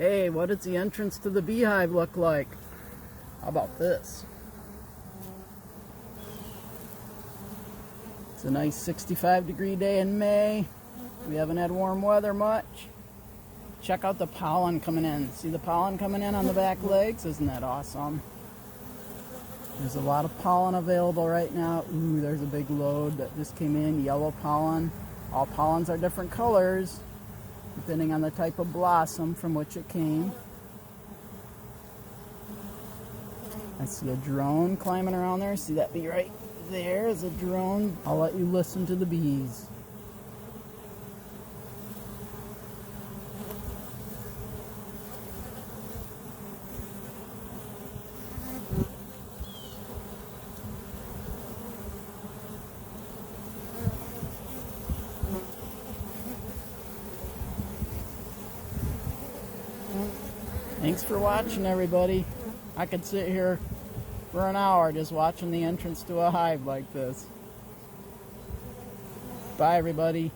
Hey, what does the entrance to the beehive look like? How about this? It's a nice 65-degree day in May. We haven't had warm weather much. Check out the pollen coming in. See the pollen coming in on the back legs? Isn't that awesome? There's a lot of pollen available right now. Ooh, there's a big load that just came in, yellow pollen. All pollens are different colors, depending on the type of blossom from which it came. I see a drone climbing around there. See that bee right there is a drone. I'll let you listen to the bees. Thanks for watching, everybody. I could sit here for an hour just watching the entrance to a hive like this. Bye, everybody.